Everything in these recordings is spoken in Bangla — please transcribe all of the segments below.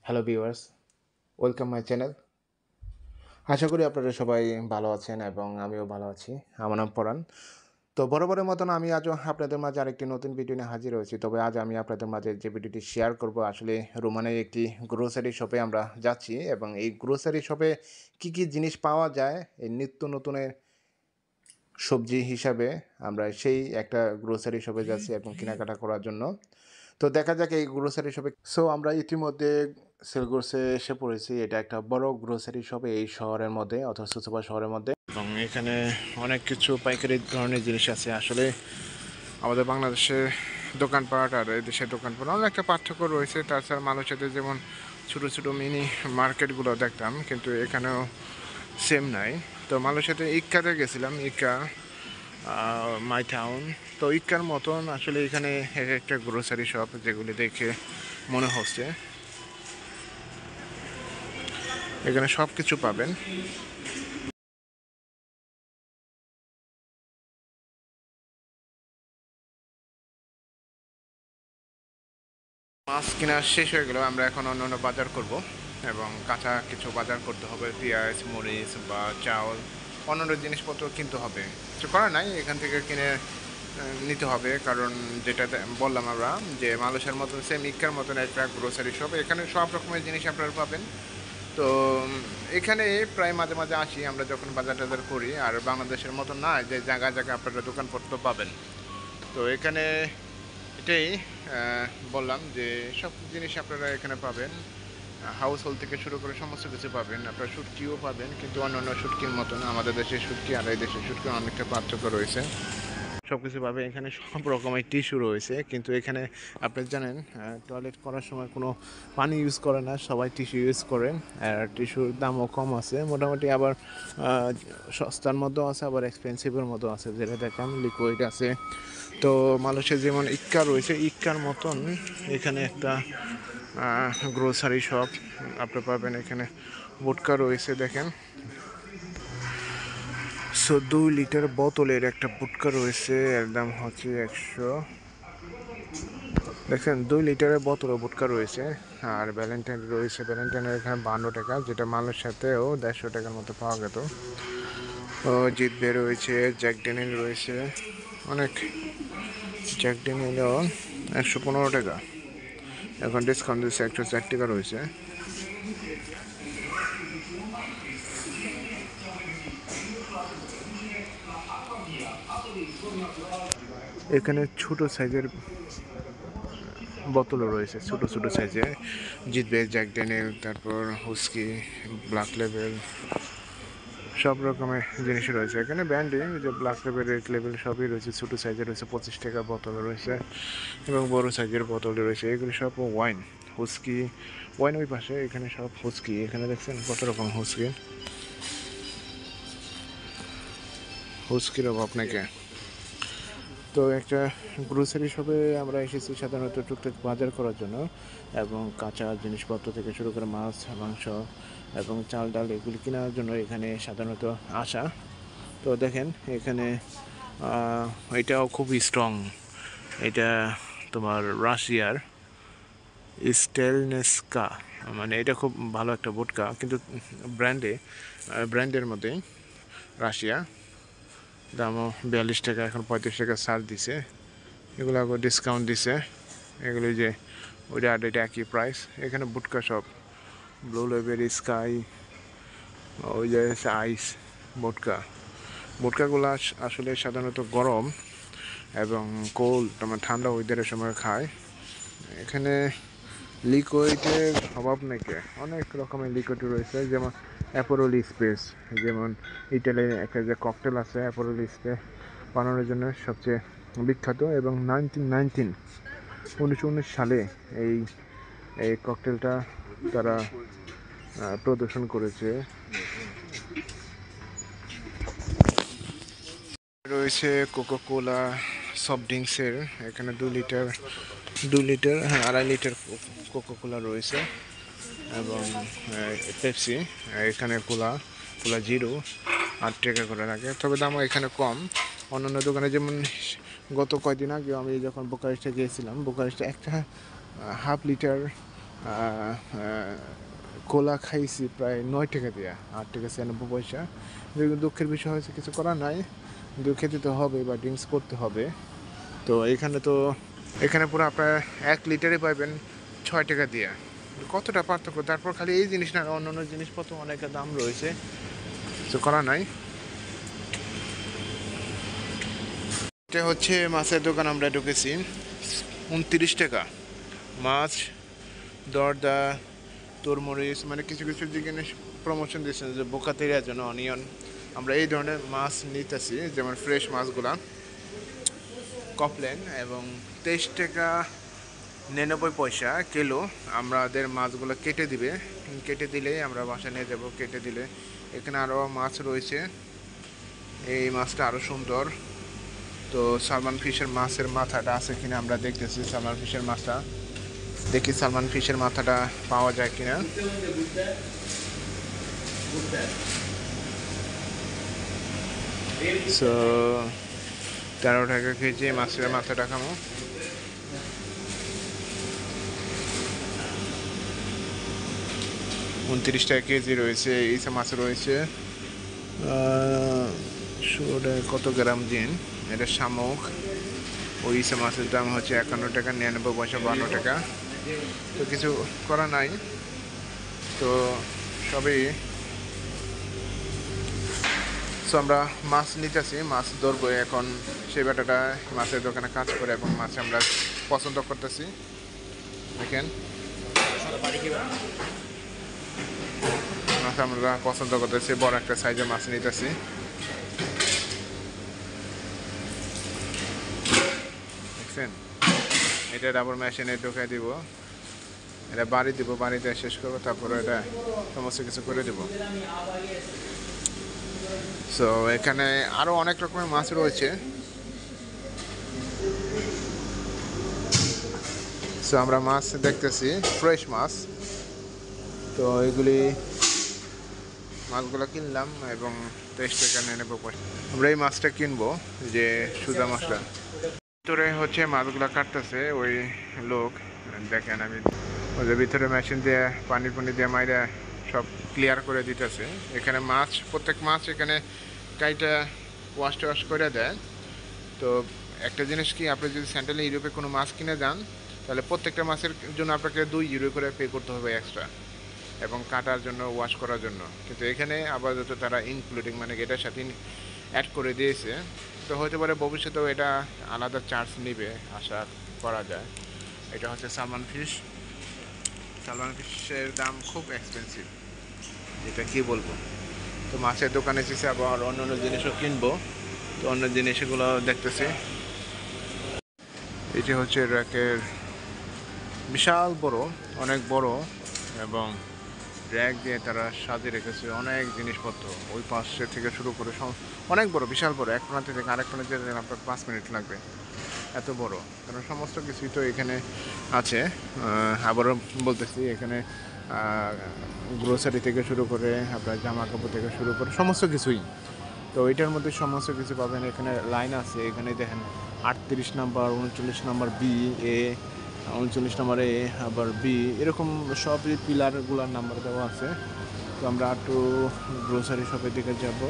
Hello viewers, welcome my channel. আশা করি আপনারা সবাই ভালো আছেন এবং আমিও ভালো আছি। আমার নাম পরাণ। তো বরাবরের মতন আমি আজও আপনাদের মাঝে আরেকটি নতুন ভিডিও নিয়ে হাজির হয়েছি। তবে আজ আমি আপনাদের মাঝে যে ভিডিওটি শেয়ার করব আসলে রোমানের একটি গ্রোসারি শপে আমরা যাচ্ছি এবং এই গ্রোসারি শপে কী জিনিস পাওয়া যায় এই নিত্য নতুনের সবজি হিসাবে আমরা সেই একটা গ্রোসারি শপে যাচ্ছি এবং কেনাকাটা করার জন্য। তো দেখা যাক এই গ্রোসারি শপে আমরা ইতিমধ্যে সেলগোর্সে এসে পড়েছি। এটা একটা বড় গ্রোসারি শপ এই শহরের মধ্যে অথবা সুসুপা শহরের মধ্যে এবং এখানে অনেক কিছু পাইকারি ধরনের জিনিস আছে। আসলে আমাদের বাংলাদেশের দোকানপাট আর এই দেশের দোকানপাট অনেক একটা পার্থক্য রয়েছে। তাছাড়া মালয়েশিয়াতে যেমন ছোটো ছোটো মিনি মার্কেটগুলো দেখতাম, কিন্তু এখানেও সেম নাই। তো মালয়েশিয়াতে ইক্কাতে গেছিলাম, ইক্কা মাই টাউন। তো ইক্কার মতন আসলে এখানে এক একটা গ্রোসারি শপ যেগুলি দেখে মনে হচ্ছে এখানে সব কিছু পাবেন। মাছ কেনা শেষ হয়ে গেল, আমরা এখন অন্য অন্য বাজার করব এবং কাঁচা কিছু বাজার করতে হবে, পেঁয়াজ মরিচ বা চাউল অন্যান্য জিনিসপত্র কিনতে হবে। কিছু করার নাই, এখান থেকে কিনে নিতে হবে। কারণ যেটা বললাম আমরা যে মালয়েশিয়ার মতন সেম ইক্কার মতন একটা গ্রোসারি শপ, এখানে সব রকমের জিনিস আপনারা পাবেন। তো এখানে প্রায় মাঝে মাঝে আসি আমরা যখন বাজার টাজার করি। আর বাংলাদেশের মতন না যে জায়গায় জায়গায় আপনারা দোকানপত্র পাবেন। তো এখানে এটাই বললাম যে সব জিনিস আপনারা এখানে পাবেন। হাউস হোল্ড থেকে শুরু করে সমস্ত কিছু পাবেন। আপনারা শুটকিও পাবেন, কিন্তু অন্যান্য শুটকির মতন আমাদের দেশের শুটকি আর এই দেশের শুটকির অনেকটা পার্থক্য রয়েছে। সব কিছু পাবে এখানে, সব রকমের টিস্যু রয়েছে। কিন্তু এখানে আপনি জানেন টয়লেট করার সময় কোনো পানি ইউজ করে না, সবাই টিস্যু ইউজ করেন। আর টিস্যুর দামও কম আছে মোটামুটি, আবার সস্তার মধ্যেও আছে আবার এক্সপেন্সিভের মধ্যেও আছে। যেটা দেখেন লিকুইড আছে। তো মালয়েশিয়া যেমন ইক্কা রয়েছে, ইক্কার মতন এখানে একটা গ্রোসারি শপ আপনি পাবেন। এখানে ভুটকা রয়েছে দেখেন। 2 লিটার বোতলের একটা ভুটকা রয়েছে, এর দাম হচ্ছে 100। দেখেন 2 লিটারের বোতল ভুটকা রয়েছে। আর ভ্যালেন্টাইন রয়েছে, ভ্যালেন্টাইনের এখানে 52 টাকা, যেটা মালের সাথেও 150 টাকার মতো পাওয়া যেত। ও জিতবে রয়েছে, জ্যাক ড্যানিয়েল রয়েছে অনেক। জ্যাক ড্যানিয়েলও 115 টাকা, এখন ডিসকাউন্ট দিচ্ছে 104 টাকা রয়েছে। এখানে ছোট সাইজের বোতলও রয়েছে, ছোট ছোট সাইজে জিতবে, জ্যাক ড্যানিয়েল, তারপর হুস্কি, ব্ল্যাক লেভেল, সব রকমের জিনিস রয়েছে এখানে। ব্র্যান্ডে যে ব্ল্যাক লেভেল, রেড লেভেল সবই রয়েছে। ছোটো সাইজের রয়েছে 25 টাকা বোতল রয়েছে এবং বড় সাইজের বোতল রয়েছে। এগুলি সব ওয়াইন, হুস্কি ওয়াইন ওই পাশে, এখানে সব হুস্কি। এখানে দেখছেন কত রকম হুস্কি, হুস্কির অভাব নাকি। তো একটা গ্রোসারি শপে আমরা এসেছি সাধারণত টুকটাক বাজার করার জন্য এবং কাঁচা জিনিসপত্র থেকে শুরু করে মাছ মাংস এবং চাল ডাল এগুলি কেনার জন্য এখানে সাধারণত আসা। তো দেখেন এখানে এটাও খুব স্ট্রং। এটা তোমার রাশিয়ার স্টেলনেস্কা, মানে এটা খুব ভালো একটা ভুটকা, কিন্তু ব্র্যান্ডের মধ্যেই রাশিয়া। দামও 42 টাকা, এখন 35 টাকা ছাড় দিছে। এগুলো আগে ডিসকাউন্ট দিছে। এগুলো যে ওইটা আর এটা একই প্রাইস। এখানে ভুটকা সব ব্লু লেভেল, স্কাই, ওই যে আইস ভুটকাগুলো আসলে সাধারণত গরম এবং কোল্ড মানে ঠান্ডা ওয়েদারের সময় খায়। এখানে লিকুইডের অভাব নাকি, অনেক রকমের লিকুইড রয়েছে, যেমন অ্যাপোরোল স্পেস, যেমন ইটালির একটা যে ককটেল আছে অ্যাপোরোল স্পেস বানানোর জন্য সবচেয়ে বিখ্যাত। এবং 1919 সালে এই এই ককটেলটা তারা প্রদর্শন করেছে। রয়েছে কোকাকোলা সফট ড্রিঙ্কসের, এখানে 2 লিটার 2.5 লিটার কোকাকোলা রয়েছে এবং পেপসি। এখানে কোলা জিরো 8 টাকা করে লাগে, তবে দামও এখানে কম অন্যান্য দোকানে। যেমন গত কয়েকদিন আগে আমি যখন বুকারেস্টে গিয়েছিলাম, বুকারেস্টে একটা 1/2 লিটার আহ, আহ, কোলা খাইছি প্রায় 9 টাকা দিয়া, 8 টাকা 96 পয়সা। দুঃখের বিষয় হয়েছে, কিছু করার নাই, কিন্তু খেতে তো হবে বা ড্রিঙ্কস করতে হবে। তো এখানে পুরো আপনার 1 লিটারে পাইবেন 6 টাকা দিয়ে। কতটা পার্থক্য! তারপর খালি এই জিনিস না, অন্য জিনিসপত্র অনেক দাম রয়েছে, কিছু করা নাই। এটা হচ্ছে মাছের দোকান, আমরা ঢুকেছি। 29 টাকা মাছ, দরদা, তরমরিচ, মানে কিছু কিছু জিনিস প্রমোশন দিচ্ছেন যে বোকাতেরিয়ার জন্য অনিয়ন। আমরা এই ধরনের মাছ নিতেছি, যেমন ফ্রেশ মাছগুলা, কপলেন, এবং 23 টাকা 99 পয়সা কিলো। আমাদের মাছগুলো কেটে দিবে, কেটে দিলেই আমরা বাসায় নিয়ে যাবো। কেটে দিলে এখানে আরও মাছ রয়েছে, এই মাছটা আরও সুন্দর। তো সালমান ফিশের মাছের মাথাটা আছে কিনা আমরা দেখতেছি। সালমান ফিশের মাছটা দেখি, সালমান ফিশের মাথাটা পাওয়া যায় কিনা। সো 13 টাকা কেজি মাছের মাথাটা খামো। 29 টাকা কেজি রয়েছে। এই মাছ রয়েছে কত গ্রাম দিন, এটা শামুক। ওই মাছের দাম হচ্ছে 51 টাকা 99 পয়সা, 52 টাকা। তো কিছু করা নাই, তো সবই। সো আমরা মাছ নিতেছি, মাছ ধরবো এখন। সেই বেটাটা মাছের দোকানে কাজ করে এবং মাছ আমরা পছন্দ করতেছি। দেখেন, মাছ আমরা পছন্দ করতেছি, বড় একটা সাইজের মাছ নিতেছি। দেখছেন, এটা রাবার মেশিনে ঢুকাই দিব, এটা বাড়ি দিব, বাড়িতে শেষ করবো, তারপরে এটা সমস্ত কিছু করে দেব। সো এখানে আরও অনেক রকমের মাছ রয়েছে। সো আমরা মাছ দেখতেছি, ফ্রেশ মাছ। তো এগুলি মাছগুলো কিনলাম এবং 23 টাকা 99 পয়সা। আমরা এই মাছটা কিনবো, যে সুজা মাছটা। ভিতরে হচ্ছে মাছগুলো কাটতেছে ওই লোক, দেখেন আমি ওদের ভিতরে মেশিন দিয়ে পানি দিয়ে মাইরা সব ক্লিয়ার করে দিতেছে। এখানে মাছ, প্রত্যেক মাছ এখানে কাইটা ওয়াশ করে দেয়। তো একটা জিনিস কি, আপনি যদি সেন্ট্রাল ইউরোপে কোনো মাছ কিনে যান, তাহলে প্রত্যেকটা মাছের জন্য আপনাকে 2 ইউরো করে পে করতে হবে এক্সট্রা, এবং কাটার জন্য, ওয়াশ করার জন্য। কিন্তু এখানে আপাতত তারা ইনক্লুডিং, মানে এটার সাথে অ্যাড করে দিয়েছে। তো হতে পারে ভবিষ্যতেও এটা আলাদা চার্জ নেবে, আশা করা যায়। এটা হচ্ছে সালমান ফিশ। সালমান ফিশের দাম খুব এক্সপেন্সিভ, এটা কি বলবো। তো মাছের দোকানে এসেছে, আবার অন্য জিনিসও কিনবো। তো অন্য জিনিসগুলো দেখতেছি। এটি হচ্ছে র্যাকের, বিশাল বড়, অনেক বড়, এবং র্যাক দিয়ে তারা সাজিয়ে রেখেছে অনেক জিনিসপত্র। ওই পাশে থেকে শুরু করে অনেক বড়, বিশাল বড়। এক প্রান্ত থেকে আরেক প্রান্তে যেতে আপনার 5 মিনিট লাগবে, এত বড়। কারণ সমস্ত কিছুই তো এখানে আছে। আবারও বলতেছি, এখানে গ্রোসারি থেকে শুরু করে আপনার জামা কাপড় থেকে শুরু করে সমস্ত কিছুই। তো এটার মধ্যে সমস্ত কিছু পাবেন। এখানে লাইন আছে, এখানে দেখেন 38 নাম্বার, 39 নাম্বার বি, এ 39 নাম্বার এ, আবার বি, এরকম সবই পিলারগুলোর নাম্বার দেওয়া আছে। তো আমরা একটু গ্রোসারি শপের দিকে যাব,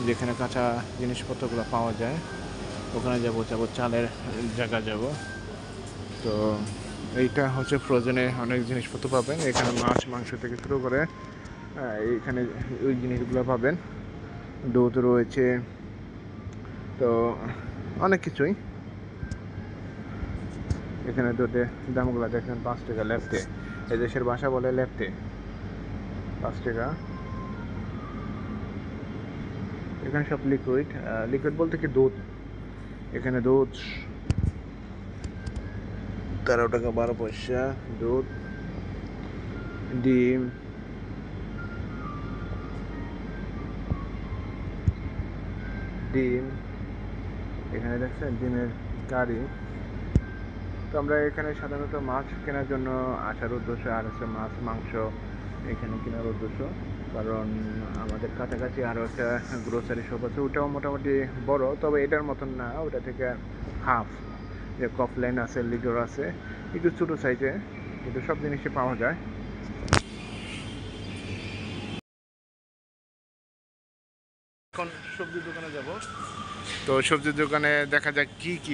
যেখানে কাঁচা জিনিসপত্রগুলো পাওয়া যায়, ওখানে যাবো চালের জায়গা যাব। তো এইটা হচ্ছে ফ্রোজেনে অনেক জিনিসপত্র পাবেন এখানে, মাছ মাংস থেকে শুরু করে এইখানে ওই জিনিসগুলো পাবেন। দুধ রয়েছে, তো অনেক কিছুই। এখানে দুধের দামগুলো দেখেন, 5 টাকা লেফটে। এই দেশের ভাষা বলে লেফটে, 5 টাকা। এখানে সব লিকুইড, লিকুইড বলতে কি দুধ। এখানে দুধ 13 টাকা 12 পয়সা দুধ। ডিম, এখানে দেখছেন ডিমের কারি। তো আমরা এখানে সাধারণত মাছ কেনার জন্য আসার উদ্দেশ্য, আর হচ্ছে মাছ মাংস এখানে কেনার উদ্দেশ্য। কারণ আমাদের কাছাকাছি আরও একটা গ্রোসারি শপ আছে, ওটাও মোটামুটি বড়, তবে এটার মতন না, ওটা থেকে হাফ। যে কফলাইন আছে, লিডর আছে, একটু ছোটো সাইজে। কিন্তু সব জিনিসই পাওয়া যায়। এখন সবজির দোকানে যাব। তো সবজির দোকানে দেখা যাক কি কি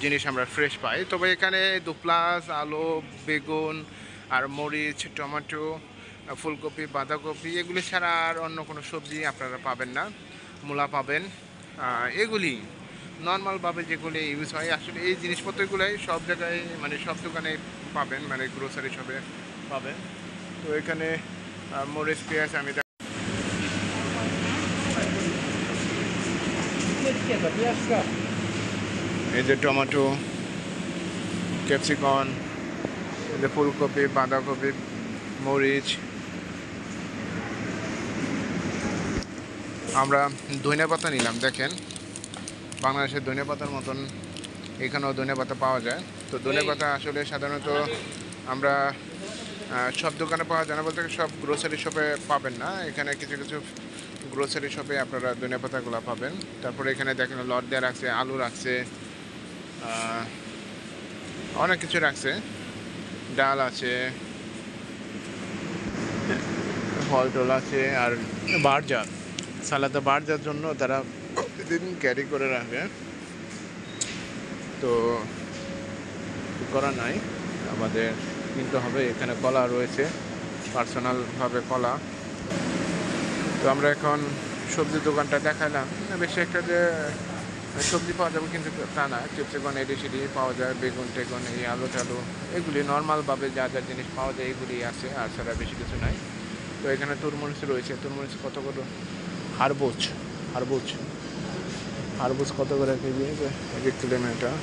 জিনিস আমরা ফ্রেশ পাই। তবে এখানে দুপ্লাস, আলু, বেগুন আর মরিচ, টমেটো, ফুলকপি, বাঁধাকপি এগুলি ছাড়া আর অন্য কোনো সবজি আপনারা পাবেন না। মূলা পাবেন, এগুলি নর্মালভাবে যেগুলি ইউজ হয়। আসলে এই জিনিসপত্রগুলোই সব জায়গায় মানে সব দোকানে পাবেন, মানে গ্রোসারি শপে পাবেন। তো এখানে মরিচ, পেঁয়াজ আমি এই যে টমেটো, ক্যাপসিকম, এই যে ফুলকপি, বাঁধাকপি, মরিচ। আমরা ধনেপাতা নিলাম, দেখেন বাংলাদেশের ধনেপাতার মতন এখানেও ধনেপাতা পাওয়া যায়। তো ধনেপাতা আসলে সাধারণত আমরা সব দোকানে পাওয়া যায় না, বলতে সব গ্রোসারি শপে পাবেন না। এখানে কিছু কিছু গ্রোসারি শপে আপনারা ধনেপাতাগুলো পাবেন। তারপরে এখানে দেখেন লট দেওয়া রাখছে, আলু রাখছে, অনেক কিছু রাখছে, ডাল আছে, ফল টল আছে। আর বারজার সালাদা বারজার জন্য তারা প্রতিদিন ক্যারি করে রাখে। তো করা নাই, আমাদের কিনতে হবে। এখানে কলা রয়েছে, পার্সোনালভাবে কলা। তো আমরা এখন সবজির দোকানটা দেখালাম, বেশি একটা যে সবজি পাওয়া যাবে কিন্তু তা না। ক্যাপসিকম এডি সেডি পাওয়া যায়, বেগুন টেগুন, এই আলু টালু এগুলি নর্মালভাবে যা যা জিনিস পাওয়া যায় এগুলি আছে, আর ছাড়া বেশি কিছু নাই। তো এখানে তরমুজ রয়েছে, তরমুজ কত কত, হারবুজ হারবুজ হারবুজ কত করে কেজি, এক এক কিলোমিটার।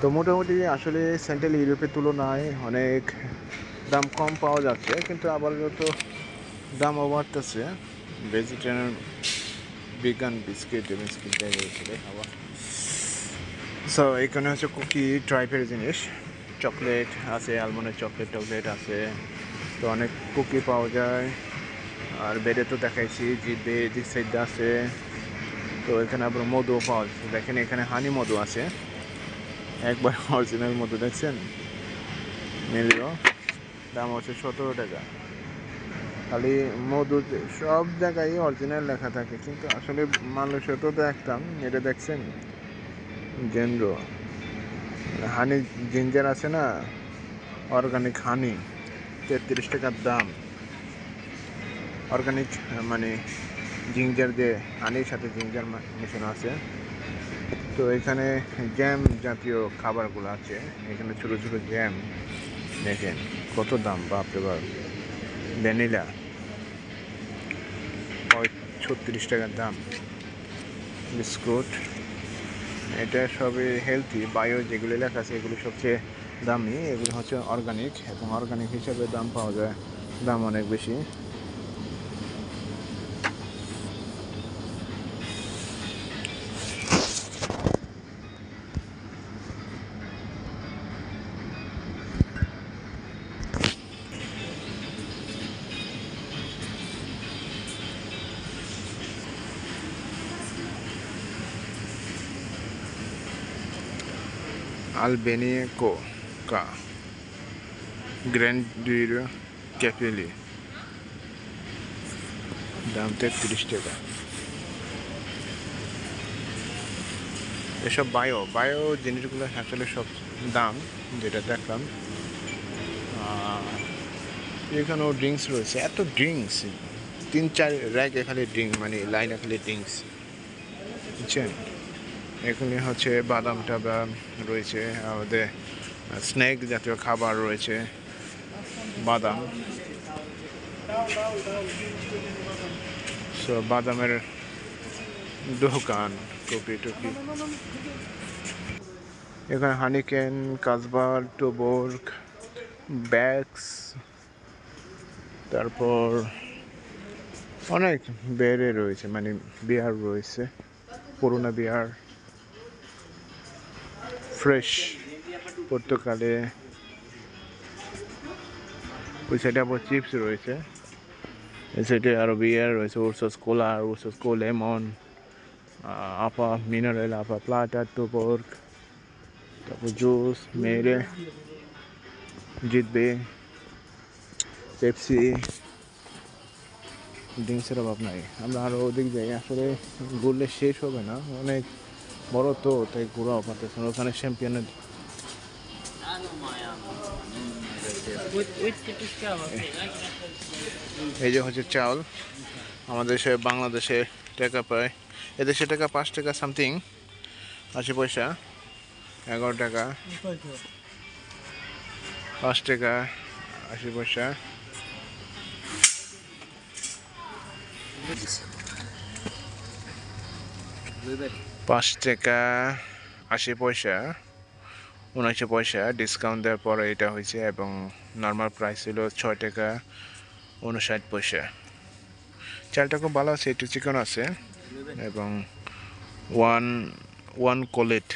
তো মোটামুটি আসলে সেন্ট্রাল ইউরোপের তুলনায় অনেক দাম কম পাওয়া যাচ্ছে, কিন্তু আবার যত দামও বাড়তেছে। ভেজিটেরিয়ান বিগান বিস্কিট আবার সো এখানে হচ্ছে কুকি টাইপের জিনিস, চকলেট আছে, আলমন্ডের চকলেট টকলেট আছে। তো অনেক কুকি পাওয়া যায়। আর বেডে তো দেখাইছি যে বেড সাইড আছে। তো এখানে আবার মধুও পাওয়া যাচ্ছে, দেখেন এখানে হানি মধু আছে, একবার অরিজিনাল মধু দেখছেন, মিলিও দাম হচ্ছে 17 টাকা। খালি মধু সব জায়গায় অরিজিনাল লেখা থাকে, কিন্তু আসলে মানুষের তো দেখতাম এটা, দেখছেন জেন্দ্র হানি জিঞ্জার আছে না, অর্গানিক হানি, 33 টাকার দাম। অর্গানিক মানে জিঞ্জার দিয়ে, হানির সাথে জিঞ্জার মেশানো আছে। তো এখানে জ্যাম জাতীয় খাবারগুলো আছে, এখানে ছোটো ছোটো জ্যাম, দেখেন কত দাম, বাপরে বাপ। ভ্যানিলা 36 টাকার দাম। বিস্কুট, এটা সবই হেলথি, বায়ো যেগুলো লেখা আছে এগুলো সবচেয়ে দামি, এগুলো হচ্ছে অর্গানিক, এবং অর্গানিক হিসাবে দাম পাওয়া যায়, দাম অনেক বেশি। আলবেনিকো কা গ্র্যান্ডির ক্যাপেলি, দাম 33 টাকা। এসব বায়ো বায়ো জিনিসগুলো আসলে সব দাম, যেটা দেখলাম। এখানেও ড্রিঙ্কস রয়েছে, এত ড্রিঙ্কস, 3-4 র্যাকে খালি ড্রিঙ্ক, মানে লাইনে খালি ড্রিঙ্কস, বুঝছেন। এখানে হচ্ছে বাদাম টাদাম রয়েছে, আমাদের স্ন্যাক জাতীয় খাবার রয়েছে, বাদাম। সো বাদামের দোকান, টুপি টুপি। এখানে হানিকেন, কাসবার, টোবর্গ, ব্যাগস, তারপর অনেক বেড়ে রয়েছে, মানে বিয়ার রয়েছে, পুরোনো বিয়ার, ফ্রেশ পর্তুগালে ওই সাইডে আবার চিপস রয়েছে, এই সাইডে আরো বিয়ার রয়েছে, উর্সাস কোলা, উর্সাস কো লেমন, আপা মিনারেল, আপা প্লাটা, টুবর্গ, তারপর জুস, মেরে, জিতবে, পেপসি, ড্রিঙ্কসের অভাব নাই। আমরা আরও ওদিক যাই, আসলে ঘুরলে শেষ হবে না, অনেক বড় তো, তাই ঘোরাও পারতেছে না। ওখানে চ্যাম্পিয়নের এই যে হচ্ছে চাউল, আমাদের দেশে বাংলাদেশে টাকা পায়, এদেশে টাকা 5 টাকা সামথিং, 80 পয়সা, 11 টাকা, 5 টাকা 80 পয়সা, 5 টাকা 80 পয়সা, 79 পয়সা ডিসকাউন্ট দেওয়ার পরে এটা হয়েছে, এবং নর্মাল প্রাইস ছিল 6 টাকা 59 পয়সা। চালটা খুব ভালো আছে, একটু চিকন আছে, এবং ওয়ান কোলেট